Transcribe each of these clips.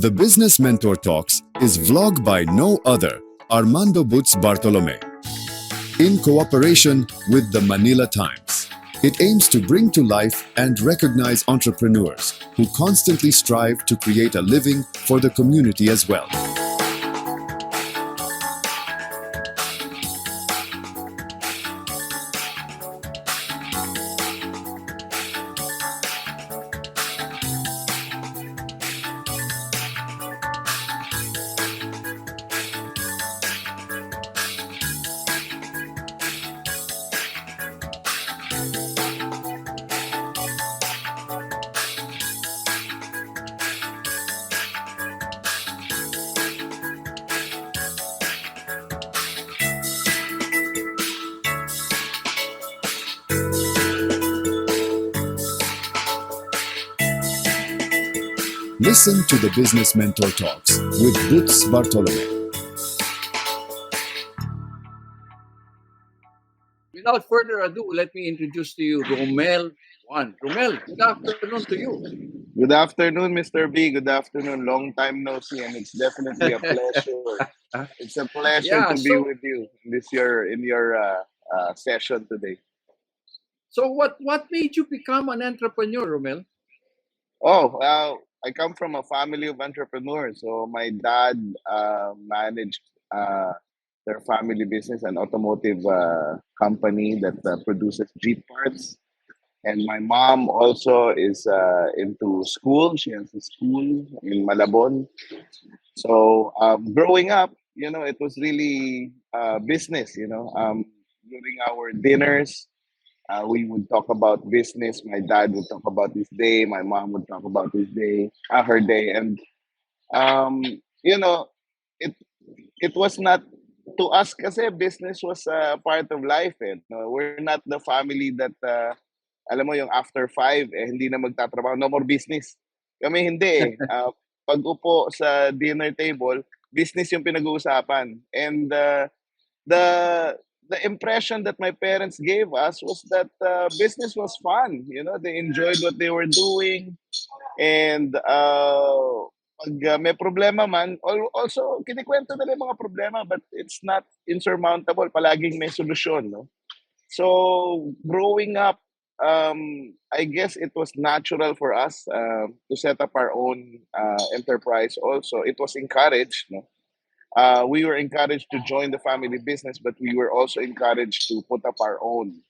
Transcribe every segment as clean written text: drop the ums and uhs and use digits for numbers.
The Business Mentor Talks is vlogged by no other, Armando Butz Bartolome, in cooperation with the Manila Times. It aims to bring to life and recognize entrepreneurs who constantly strive to create a living for the community as well. Listen to the Business Mentor Talks with Butz Bartolome. Without further ado, let me introduce to you Rommel Juan. Rommel, good afternoon to you. Good afternoon, Mr. B. Good afternoon. Long time no see, and it's definitely a pleasure. It's a pleasure Yeah, to be with you in your session today. so what made you become an entrepreneur, Rommel? Oh, I come from a family of entrepreneurs. So my dad managed their family business, an automotive company that produces Jeep parts. And my mom also is into school. She has a school in Malabon. So growing up, it was really business. During our dinners, we would talk about business. My dad would talk about his day. My mom would talk about her day, and um, you know, it it was not to us kasi business was part of life. We're not the family that alam mo yung after 5 hindi na magtatrabaho, no more business. Kami hindi. Pag upo sa dinner table, business yung pinag-uusapan. And the the impression that my parents gave us was that business was fun. They enjoyed what they were doing, and pag may problema man, also kinikwento nila yung mga problema, but it's not insurmountable. Palaging may solusyon, no? So growing up, I guess it was natural for us to set up our own enterprise. Also, it was encouraged. No? We were encouraged to join the family business, but we were also encouraged to put up our own.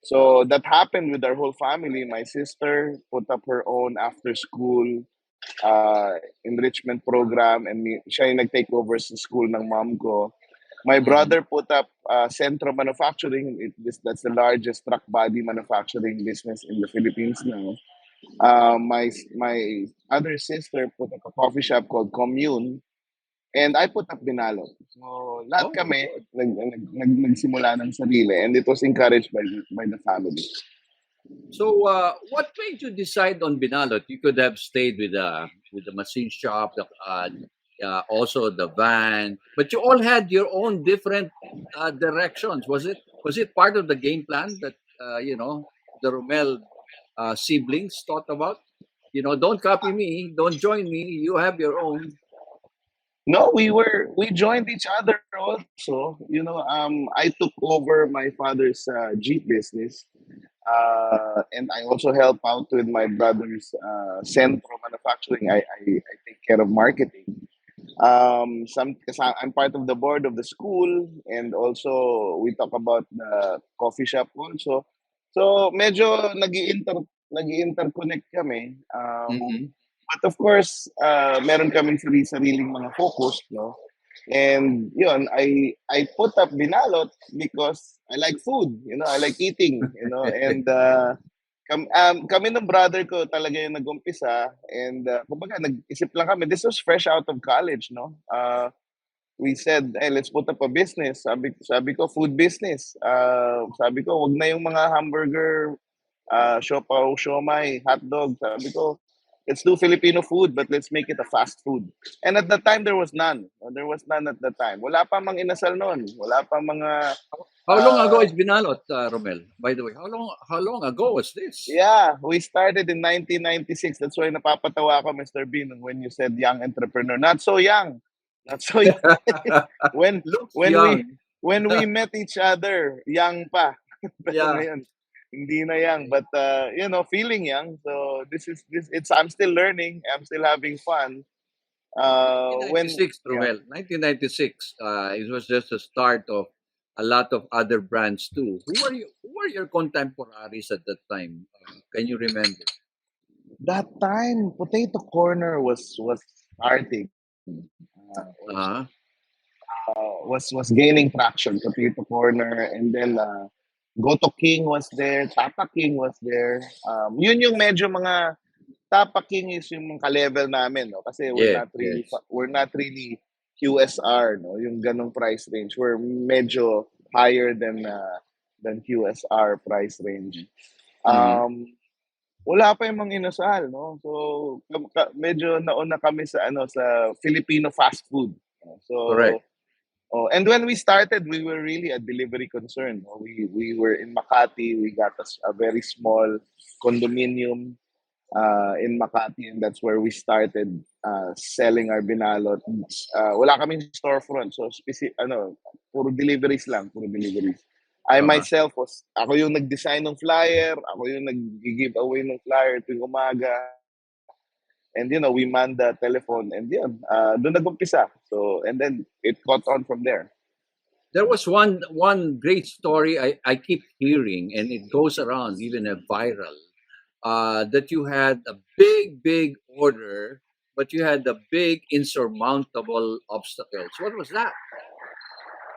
So that happened with our whole family. My sister put up her own after school enrichment program, and siya yung nag-take over sa school ng mom ko. My Mhm. brother put up Centro Manufacturing. That's the largest truck body manufacturing business in the Philippines now. My other sister put up a coffee shop called Commune, and I put up BINALOT. So lahat Oh, kami good. nagsimula ng sarili, and it was encouraged by the family. So, what made you decide on Binalot? You could have stayed with the machine shop, also the van, but you all had your own different directions. Was it part of the game plan that the Rommel siblings thought about? Don't copy me, don't join me. You have your own. No, we joined each other also. I took over my father's Jeep business, and I also help out with my brother's Centro Manufacturing. I take care of marketing. Because I'm part of the board of the school, and also we talk about the coffee shop also. So medyo nag-interconnect kami. Mhm. But of course, meron kaming sariling mga focus, no? And yun, I put up Binalot because I like food, I like eating, and kami ng brother ko talaga yung nag-umpisa, and kumbaga nag-isip lang kami. This was fresh out of college, no? We said, hey, let's put up a business. Sabi ko, food business. Sabi ko, wag na yung mga hamburger, siopaw, siomai, hotdog. Sabi ko, let's do Filipino food, but let's make it a fast food. And at the time, there was none. There was none at the time. Wala pa mang inasal noon. Wala pa mga, How long ago uh, is Binalot, Romel? By the way, how long ago was this? yeah, we started in 1996. That's why napapatawa ako, Mr. Bean, when you said young entrepreneur. Not so young. Not so young. when Looks when we young. when we met each other, young pa. Pero Yeah. ngayon, hindi na young, but feeling young. So this it's I'm still learning. I'm still having fun. When 1996, yeah, Romel. 1996. It was just the start of a lot of other brands too. Who were your contemporaries at that time? Can you remember? that time Potato Corner was starting. Also Uh, was gaining traction. Potato Corner, and then Goto King was there, Tapa King was there. Yun yung medyo mga Tapa King is yung mga ka-level namin, no? Kasi yes, yes. we're not really QSR, no? Yung ganong price range. We're medyo higher than QSR price range. Mhm. Wala pa yung mga inasal, no? So medyo nauna kami sa sa Filipino fast food. So Correct. and when we started, we were really a delivery concern. No? We were in Makati. We got a very small condominium in Makati, and that's where we started selling our binalot. Wala kaming storefront, so puro deliveries lang, puro deliveries. I Uh-huh. myself ako yung nag-design ng flyer, ako yung nag-give away ng flyer tuwing umaga, and we manned the telephone, and doon nag-umpisa. So, and then it caught on from there. There was one great story I keep hearing, and it goes around even a viral. That you had a big order, but you had the big insurmountable obstacles. What was that?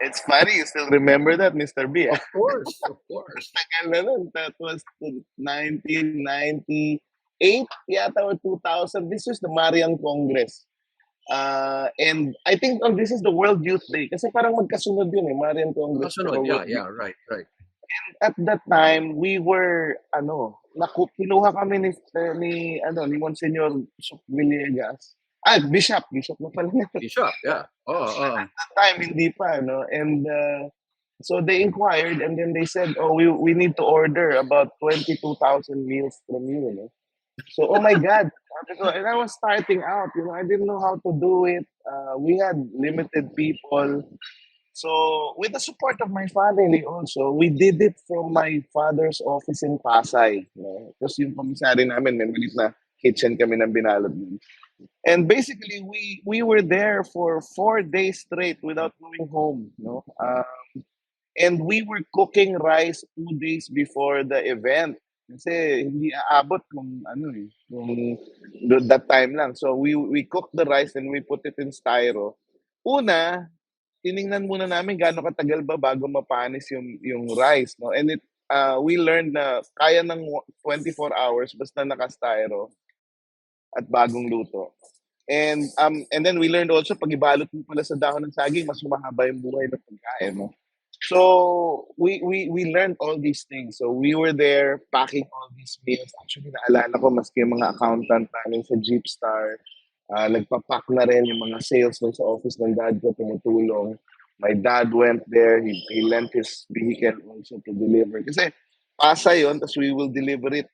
It's funny, you still remember that, Mr. B. Of course, of course. Tagal na nun. That was 1998 yata or 2000. This was the Marian Congress. And I think this is the World Youth Day. Kasi parang magkasunod yun Marian Congress. Kasunod, Pero yeah, yeah, right, right. at that time, we were, kinuha kami ni Monsignor Villegas. Bishop na pala. Bishop, yeah. Oh. Time hindi pa, no? And so they inquired, and then they said, "Oh, we need to order about 22,000 meals from you." You know? So, oh my God, sabi ko, and I was starting out. I didn't know how to do it. We had limited people. So, with the support of my family also, we did it from my father's office in Pasay. Tapos yung komisary namin, may maliit na kitchen kami ng binalot. And basically, we were there for 4 days straight without going home. And we were cooking rice 2 days before the event. Kasi hindi aabot kung that time lang. So we cooked the rice and we put it in styro. Una, tiningnan muna namin gaano katagal ba bago mapanis yung rice, no? And we learned na kaya ng 24 hours basta naka-styro at bagong luto. And then we learned also pag ibalot mo pala sa dahon ng saging, mas mahaba yung buhay ng pagkain, no? So we learned all these things. So we were there packing all these meals. Actually, naalala ko maski yung mga accountant namin sa Jeepstar, nagpapack na rin yung mga sales dun sa office ng dad ko, tumutulong. My dad went there. He lent his vehicle also to deliver. Kasi Pasay yun, tapos we will deliver it.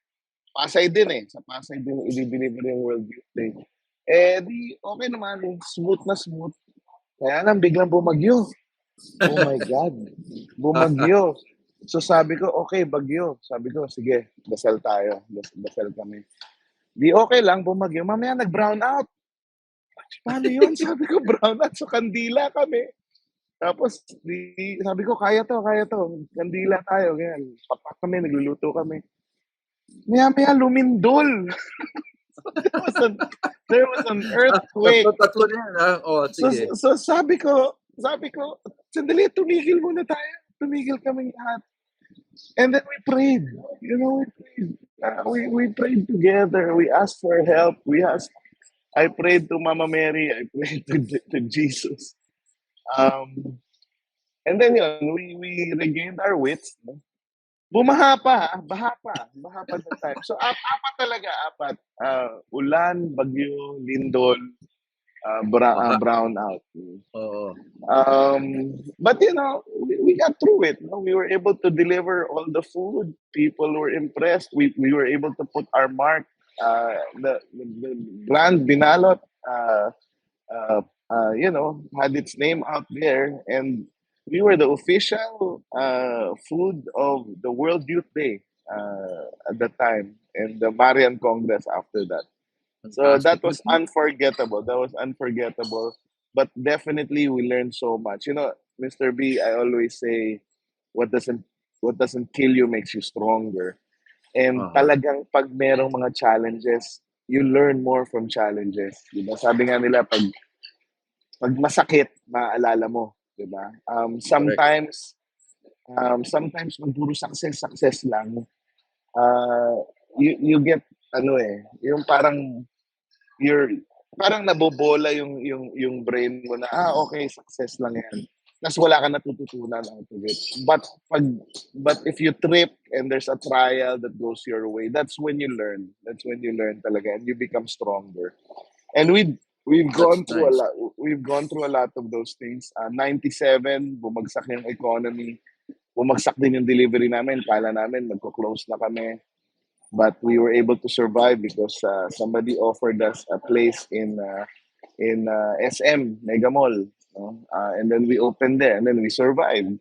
Pasay din Sa Pasay din i-deliver yung World Youth Day. Okay naman. Smooth na smooth. Kaya lang, biglang bumagyo. Oh my God. Bumagyo. So sabi ko, okay, bagyo. Sabi ko, sige, dasal tayo. Dasal kami. Di okay lang, bumagyo. Mamaya nag-brown out. Paano yun? Sabi ko, brown out. So kandila kami. Tapos, sabi ko, kaya to. Kandila tayo. Ganyan. Papak kami, nagluluto kami. Maya lumindol. there was an earthquake. Tatlo na yan, ha? Oh, sige. So sabi ko, sandali, tumigil muna tayo. Tumigil kaming lahat. And then we prayed. We prayed. We prayed together. We asked for help. I prayed to Mama Mary. I prayed to Jesus. And then we regained our wits. Baha pa that time. So apat talaga, apat. Ulan, bagyo, lindol, Baha. brown out. Oo. But we got through it. We were able to deliver all the food. People were impressed. We were able to put our mark. The brand Binalot, uh, had its name out there, and we were the official food of the World Youth Day at the time, and the Marian Congress after that. So that Fantastic. was unforgettable. That was unforgettable. But definitely we learned so much. Mr. B, I always say what doesn't what doesn't kill you makes you stronger. And Uh-huh. talagang pag merong mga challenges, you learn more from challenges. Diba? Sabi nga nila, pag masakit, maaalala mo. Diba? Correct. Sometimes pag puro success lang, uh, you get, yung you're parang nabobola yung brain mo na okay, success lang yan. Tapos wala ka natututunan out of it. But if you trip and there's a trial that goes your way, that's when you learn. That's when you learn talaga and you become stronger. And we've That's gone through a nice. lot. We've gone through a lot of those things. 97, bumagsak yung economy. Bumagsak din yung delivery namin. Kala namin magko-close na kami. But we were able to survive because somebody offered us a place in SM Mega Mall, no? And then we opened there, and then we survived.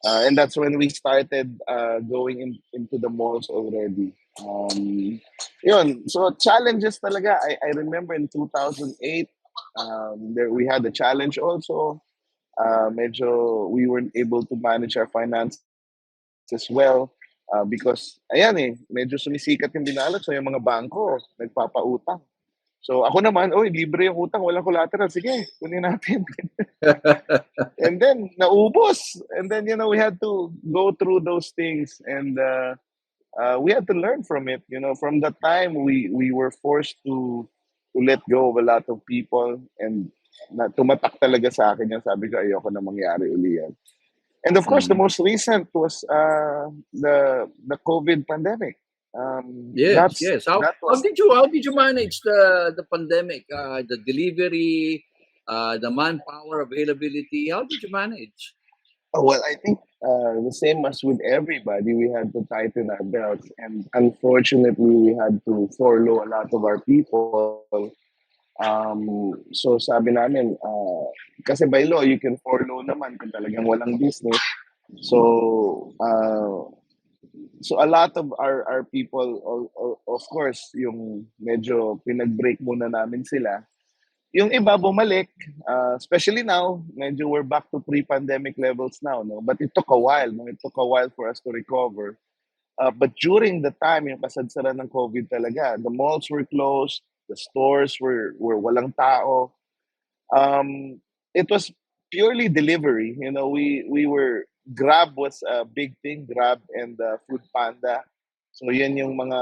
And that's when we started going into the malls already. Yun. So challenges talaga. I remember in 2008, there we had a challenge also. Medyo we weren't able to manage our finances well. Because, ayan medyo sumisikat yung binalot. So, yung mga bangko, nagpapautang. So, ako naman, libre yung utang, walang collateral. Sige, kunin natin. And then, naubos. And then, we had to go through those things. And we had to learn from it. From that time, we were forced to let go of a lot of people. And tumatak talaga sa akin yan. Sabi ko, ayoko na mangyari uli yan. And of course, the Mhm. most recent was the COVID pandemic. Yes, yes. How That how was did you how did you manage the pandemic, the delivery, the manpower availability? How did you manage? well. I think the same as with everybody, we had to tighten our belts, and unfortunately, we had to furlough a lot of our people. So sabi namin, kasi by law, you can furlough naman kung talagang walang business. So So a lot of our people, of course, yung medyo pinag-break muna namin sila. Yung iba bumalik, especially now, medyo we're back to pre-pandemic levels now, no? But it took a while, no? It took a while for us to recover. But during the time, yung kasadsara ng COVID talaga, the malls were closed, the stores were walang tao. It was purely delivery. We were Grab was a big thing, Grab and Food Panda. So yan yung mga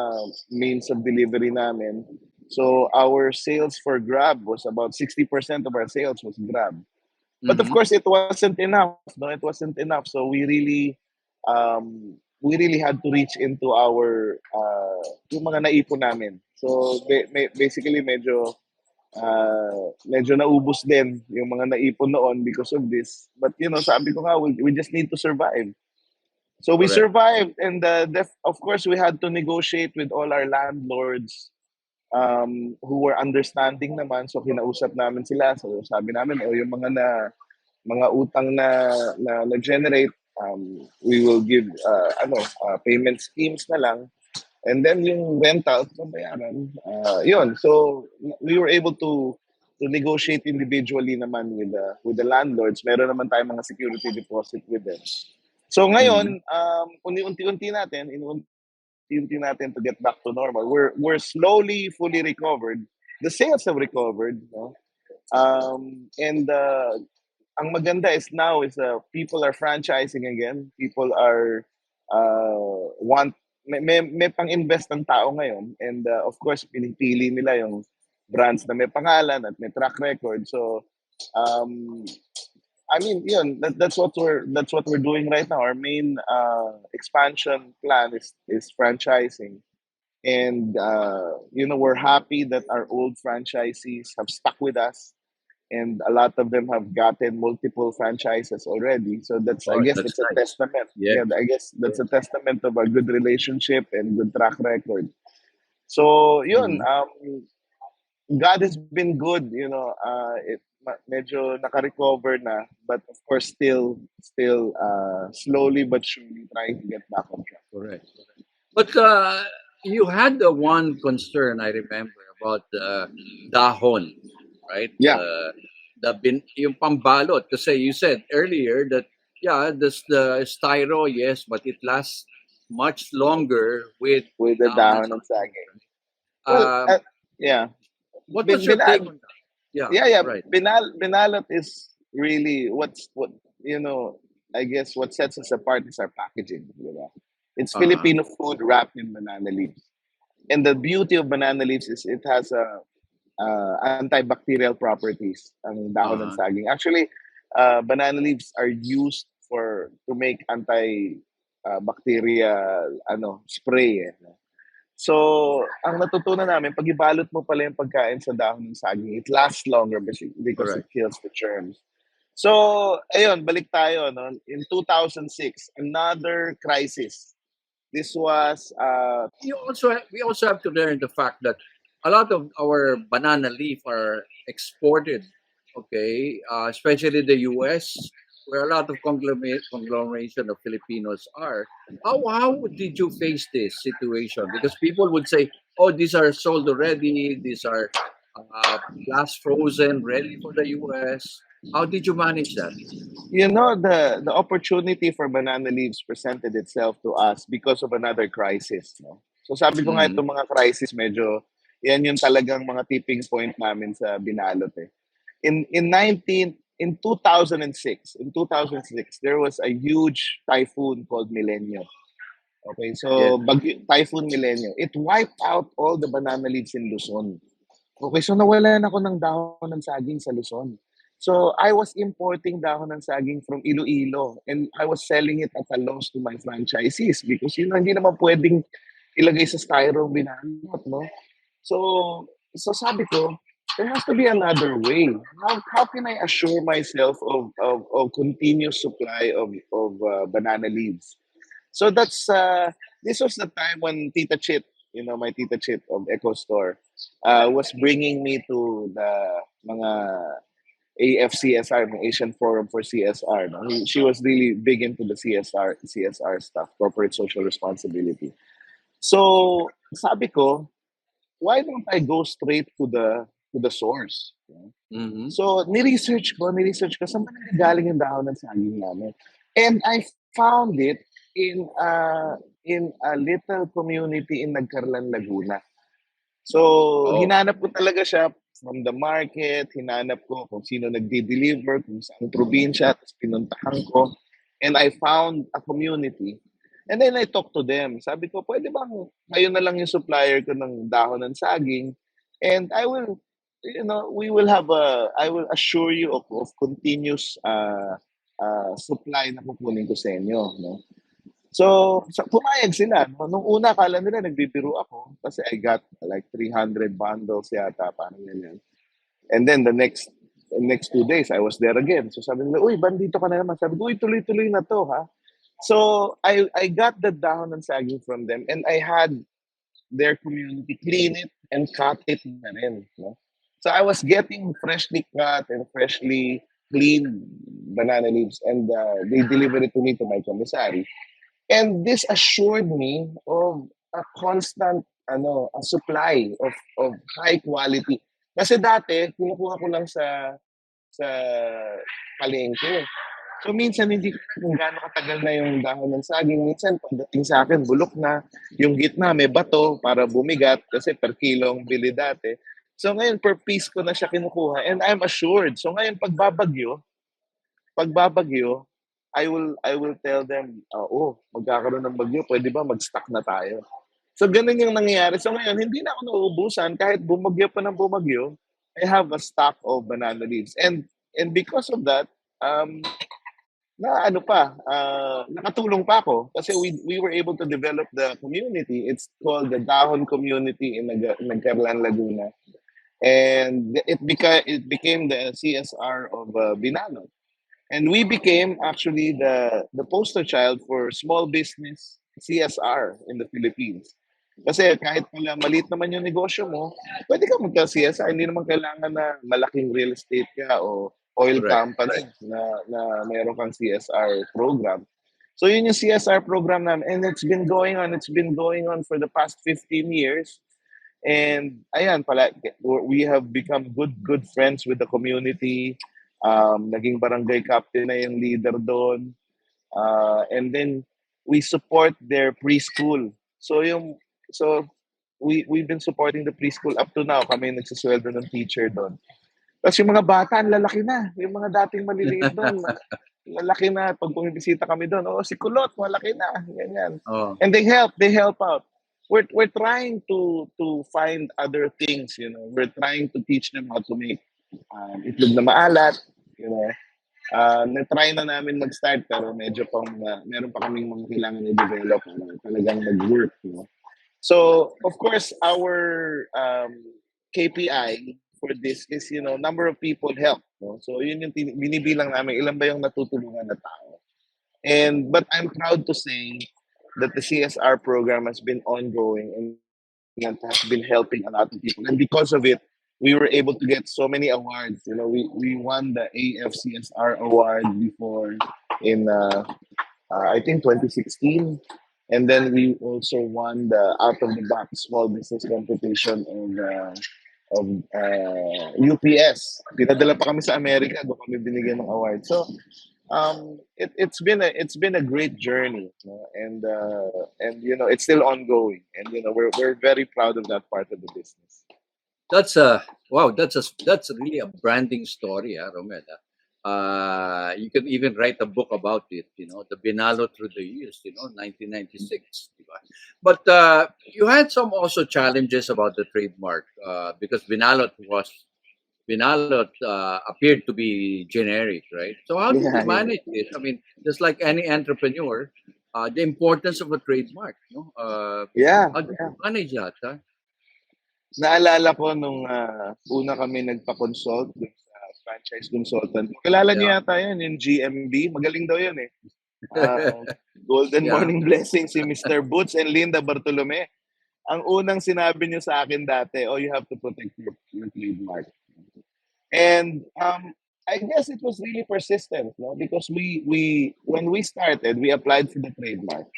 means of delivery namin. So our sales for Grab was about 60% of our sales was Grab. But of Mhm. course, it wasn't enough. No, it wasn't enough. So we really had to reach into our yung mga naipon namin. So basically medyo naubos din yung mga naipon noon because of this. But sabi ko nga, we just need to survive. So we Correct. survived, and of course, we had to negotiate with all our landlords who were understanding naman. So kinausap namin sila. So sabi namin, yung mga utang na generate, we will give payment schemes na lang. And then yung rental, babayaran. Yun. So we were able to negotiate individually naman with the landlords. Meron naman tayong mga security deposit with them. So Mhm. ngayon, unti-unti natin to get back to normal. We're slowly fully recovered. The sales have recovered, no? And ang maganda is now is people are franchising again. People are want may pang-invest ng tao ngayon, and of course pinipili nila yung brands na may pangalan at may track record. So um I mean, that's what we're doing right now. Our main expansion plan is franchising, and we're happy that our old franchisees have stuck with us, and a lot of them have gotten multiple franchises already. So I Oh, guess that's that's a nice. testament. Yes. Yeah, I guess that's a testament of a good relationship and good track record. So yun, Mhm. God has been good, medyo naka-recover na, but of course still slowly but surely trying to get back on track. Correct. But you had the one concern I remember about the dahon, right? Yeah, Yung pambalot. Kasi you said earlier that yeah, the styro, yes, but it lasts much longer with with the dahon and dahon and saging. saging. Well, Um, yeah, what was bin, your take binal, on that? Yeah, yeah, right. binalot is really what you know. I guess what sets us apart is our packaging. It's Uh-huh. Filipino food wrapped in banana leaves, and the beauty of banana leaves is it has a antibacterial properties. Ang dahon ng Uh-huh. saging. Actually, banana leaves are used to make bacterial spray. So, ang natutunan namin, pag ibalot mo pala yung pagkain sa dahon ng saging, it lasts longer because it Correct. kills the germs. So, ayun, balik tayo. No? In 2006, another crisis. This was, We also have to learn the fact that a lot of our banana leaf are exported, okay, especially the U.S., where a lot of conglomeration of Filipinos are. How did you face this situation? Because people would say, "Oh, these are sold already. These are blast frozen, ready for the U.S." How did you manage that? the opportunity for banana leaves presented itself to us because of another crisis. No? So sabi ko nga Mm, itong mga crisis, medyo, yan yung talagang mga tipping point namin sa Binalot eh. In 2006, there was a huge typhoon called Milenio. Okay, yes, so Typhoon Milenio, it wiped out all the banana leaves in Luzon. Okay, so nawalan ako ng dahon ng saging sa Luzon. So I was importing dahon ng saging from Iloilo, and I was selling it at a loss to my franchisees because hindi naman pwedeng ilagay sa styro binalot, no? So sabi ko, there has to be another way. How can I assure myself of continuous supply of banana leaves? So this was the time when Tita Chit, my Tita Chit of Eco Store, was bringing me to the mga AFCSR, the Asian Forum for CSR. No? She was really big into the CSR stuff, corporate social responsibility. So sabi ko, why don't I go straight to the source? mm-hmm. So, ni-research ko, saan ba nanggagaling yung dahon ng saging namin? And I found it in a little community in Nagcarlan, Laguna. So, Oh, hinanap ko talaga siya from the market, hinanap ko kung sino nagdi-deliver, kung saan probinsya, tapos pinuntahan ko. And I found a community. And then I talked to them. Sabi ko, pwede bang kayo na lang yung supplier ko ng dahon ng saging? And I will assure you of continuous supply na kukunin ko sa inyo. No? So pumayag sila. No? Nung una, akala nila nagbibiro ako kasi I got like 300 bundles yata, parang ganyan. And then the next 2 days, I was there again. So sabi nila, uy, bandito ka na naman. Sabi ko, uy, tuloy-tuloy na to, ha? So I got the dahon ng saging from them, and I had their community clean it and cut it na rin. No? So I was getting freshly cut and freshly cleaned banana leaves, and they delivered it to me to my commissary. And this assured me of a constant a supply of high quality. Kasi dati, kinukuha ko lang sa palengke. So minsan hindi ko alam kung gaano katagal na yung dahon ng saging. Minsan pagdating sa akin, bulok na. Yung gitna may bato para bumigat kasi per kilo ang bili dati. So ngayon per piece ko na siya kinukuha, and I'm assured. So ngayon pagbabagyo, I will tell them, magkakaroon ng bagyo, pwede ba mag-stock na tayo? So ganun yung nangyayari. So ngayon, hindi na ako nauubusan kahit bumagyo pa ng bumagyo. I have a stock of banana leaves. And because of that, um, na ano pa, nakatulong pa ako kasi we were able to develop the community. It's called the Dahon Community in Nagcarlan, Laguna. And it became the CSR of BINALOT. And we became actually the poster child for small business CSR in the Philippines. Kasi kahit pala maliit naman yung negosyo mo, pwede ka magka-CSR. Hindi naman kailangan na malaking real estate ka o oil Correct. company na meron kang CSR program. So yun yung CSR program namin. And it's been going on. It's been going on for the past 15 years. And ayan pala, we have become good friends with the community. Naging barangay captain na yung leader doon. And then we support their preschool. So we've been supporting the preschool up to now. Kami yung nagsasweldo ng teacher doon. Tapos yung mga bata, ang lalaki na. Yung mga dating maliliit doon, lalaki na. Pag bumibisita kami doon, oh, si Kulot, malaki na. Ganyan. Oh, And they help out. We're trying to find other things, you know. We're trying to teach them how to make itlog na maalat, you know. Na-try na namin mag-start pero medyo pang meron pa kaming mga kailangan i-develop na talagang mag-work, you know. So, of course, our KPI for this is, you know, number of people helped. No? So, yun yung binibilang namin, ilan ba yung natutulungan na tao. But I'm proud to say that the CSR program has been ongoing and has been helping a lot of people. And because of it, we were able to get so many awards. You know, we won the AFCSR award before in I think 2016. And then we also won the out of the box small business competition of UPS. Pinadala pa kami sa Amerika, doon kami binigyan ng award. So it's been a great journey, you know, and you know it's still ongoing, and you know we're very proud of that part of the business. that's a wow. That's really a branding story, Romel. You can even write a book about it. You know, the Binalo through the years. 1996. Diba? But you had some also challenges about the trademark because Binalot appeared to be generic, right? So how did you Yeah, manage this? I mean, just like any entrepreneur, the importance of a trademark. yeah, How did yeah. you manage that? Huh? Naalala ko nung una kami nagpa-consult dun sa franchise consultant. Kilala niyo Yeah, yata yun, yung GMB. Magaling daw yun eh. Uh, Golden yeah. Morning Blessings, si Mr. Boots and Linda Bartolome. Ang unang sinabi niyo sa akin dati, oh, you have to protect your trademark. And I guess it was really persistent, no? Because we when we started, we applied for the trademark.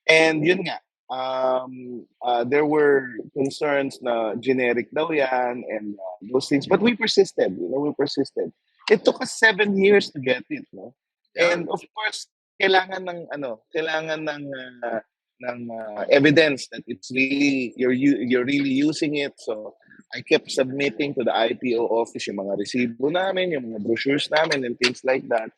And yun nga, there were concerns na generic daw yan and those things. But we persisted, you know, we persisted. It took us 7 years to get it, no? Yeah. And of course, kailangan ng evidence that it's really you're really using it. So I kept submitting to the IPO office yung mga resibo namin, yung mga brochures namin and things like that.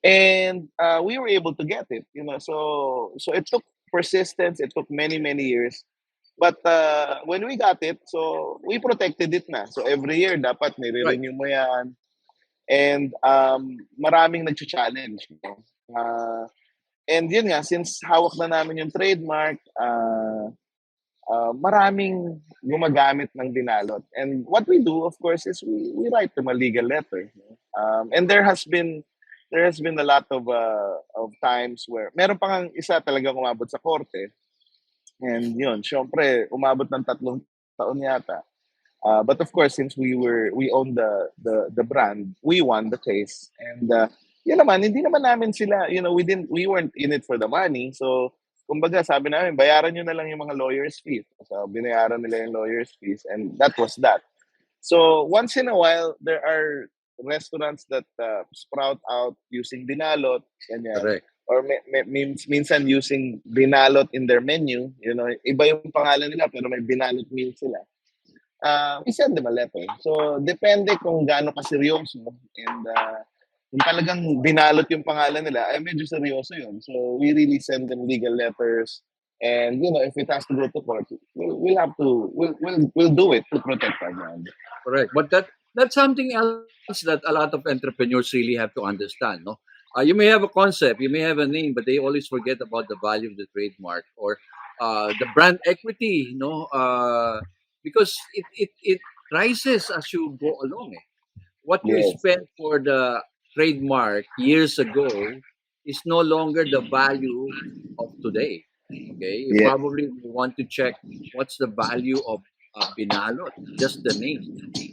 And we were able to get it, you know. So it took persistence. It took many years. But when we got it, so we protected it na. So every year dapat Right. nire-renew mo yan. And maraming nag-challenge. You know? And yun nga, since hawak na namin yung trademark, maraming gumagamit ng Binalot. And what we do, of course, is we write them a legal letter. And there has been a lot of times where meron pa ngang isa talagang umabot sa korte. And yun, syempre, umabot ng 3 taon yata. But of course, since we owned the brand, we won the case. And yun naman, hindi naman namin sila, you know, we weren't in it for the money. So, kumbaga, sabi namin, bayaran nyo na lang yung mga lawyer's fees. So, binayaran nila yung lawyer's fees. And that was that. So, once in a while, there are restaurants that sprout out using Binalot, ganyan. Correct. Or minsan using Binalot in their menu. You know, iba yung pangalan nila, pero may Binalot meal sila. We send them a letter. So, depende kung gaano kaseryoso. And kung talagang binalot yung pangalan nila, ay medyo seryoso yun. So, we really send them legal letters. And, you know, if it has to go to court, we'll do it to protect our brand. Correct. that's something else that a lot of entrepreneurs really have to understand. No, you may have a concept, you may have a name, but they always forget about the value of the trademark or the brand equity. Because it rises as you go along. What you Yes. spent for the trademark years ago is no longer the value of today. Okay, you Yeah. probably want to check what's the value of Binalot, just the name,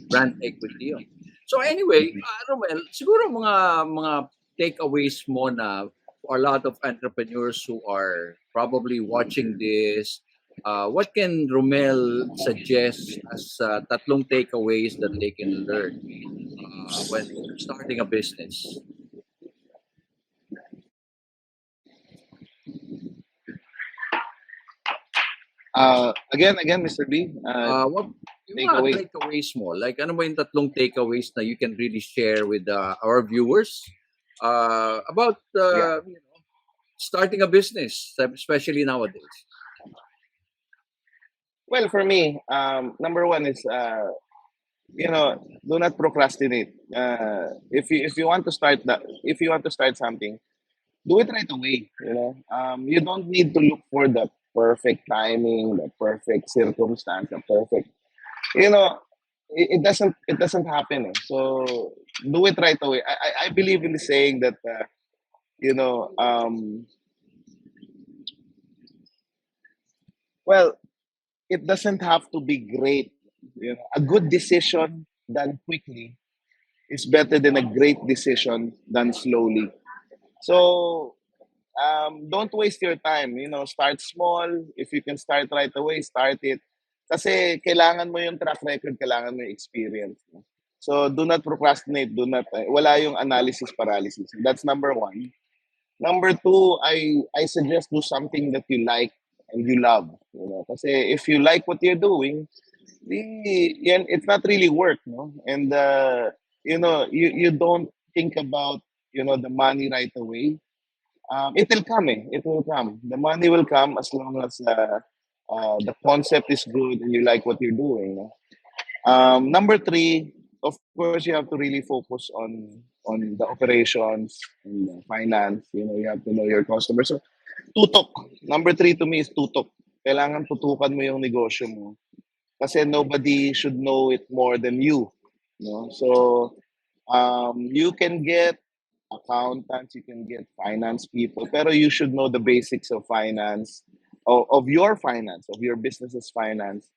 brand equity yun. So anyway, Romel, siguro mga takeaways mo na for a lot of entrepreneurs who are probably watching this, what can Romel suggest as tatlong takeaways that they can learn when starting a business? Again, Mr. B. What yung mga Takeaway. takeaways mo? Like, ano ba yung tatlong takeaways na you can really share with our viewers about Yeah. starting a business, especially nowadays? Well, for me, number one is do not procrastinate. If you want to start that, if you want to start something, do it right away. You don't need to look for the perfect timing, the perfect circumstance, the perfect. You know, it doesn't happen. So do it right away. I believe in the saying that you know well, it doesn't have to be great. A good decision done quickly is better than a great decision done slowly. So don't waste your time. Start small. If you can start right away, start it. Kasi kailangan mo yung track record, kailangan mo yung experience. No? So do not procrastinate. Wala yung analysis paralysis. That's number one. Number two, I suggest do something that you like and you love. Kasi if you like what you're doing, it's not really work, no? And you don't think about the money right away. It will come. It will come. The money will come as long as the concept is good and you like what you're doing. No? Number three, of course, you have to really focus on the operations and the finance. You have to know your customers. So, tutok. Number three to me is tutok. Kailangan tutukan mo yung negosyo mo. Kasi nobody should know it more than you. So, you can get accountants, you can get finance people, pero you should know the basics of finance, of your finance, of your business's finance.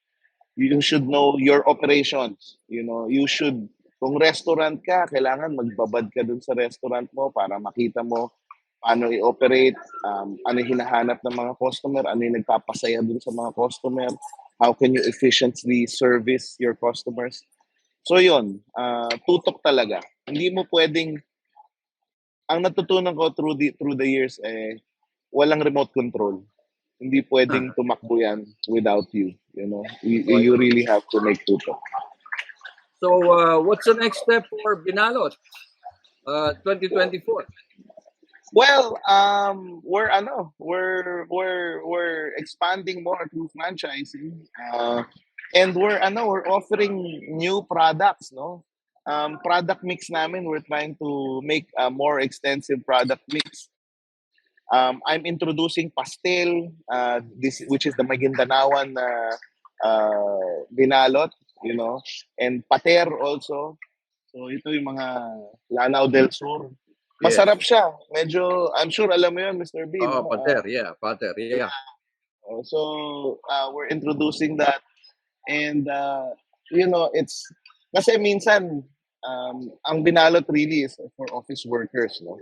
You should know your operations. You should, kung restaurant ka, kailangan magbabad ka dun sa restaurant mo para makita mo paano i-operate, ano yung hinahanap ng mga customer, ano yung nagpapasaya dun sa mga customer, how can you efficiently service your customers. So yun, tutok talaga. Hindi mo pwedeng, ang natutunan ko through the years, walang remote control. Hindi pwedeng tumakbo yan without you. You really have to make tutok. So, what's the next step for Binalot 2024? Well, we're expanding more through franchising, and we're offering new products, no. Product mix namin, we're trying to make a more extensive product mix. I'm introducing pastel, which is the Magindanawan binalot, and pater also. So ito yung mga Lanao del Sur. Masarap siya. Medyo, I'm sure alam mo yun, Mr. B. Oh, no? pater, yeah. So we're introducing that, and it's kasi minsan ang binalot really is for office workers, no?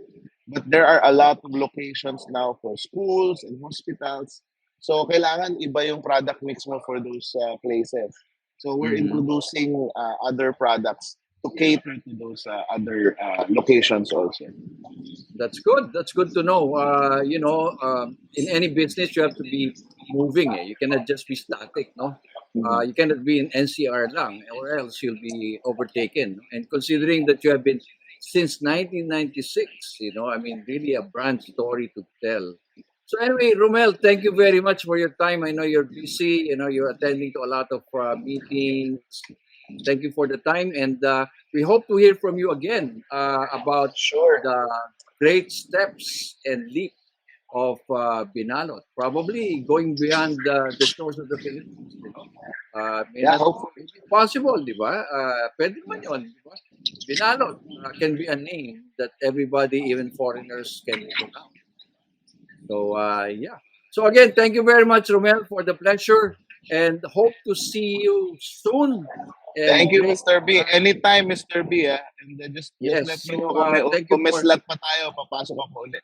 But there are a lot of locations now for schools and hospitals. So kailangan iba yung product mix mo for those places. So we're introducing other products to cater to those other locations also. That's good. That's good to know. In any business, you have to be moving. You cannot just be static, no? You cannot be in NCR lang, or else you'll be overtaken. And considering that you have been since 1996, I mean, really a brand story to tell. So anyway, Romel, thank you very much for your time. I know you're busy. You're attending to a lot of meetings. Thank you for the time, and we hope to hear from you again about Sure. the great steps and leap of Binalot, probably going beyond the shores of the Philippines. May Yeah, not hopefully. may be possible, di ba? Pwede naman yun, di ba? Binalot can be a name that everybody, even foreigners, can pronounce. So, yeah. So again, thank you very much, Romel, for the pleasure, and hope to see you soon. And Thank you, great, Mr. B. Anytime, Mr. B. And just let yes. me know So, kung may thank you kung may for slot pa tayo, papasok ako ulit.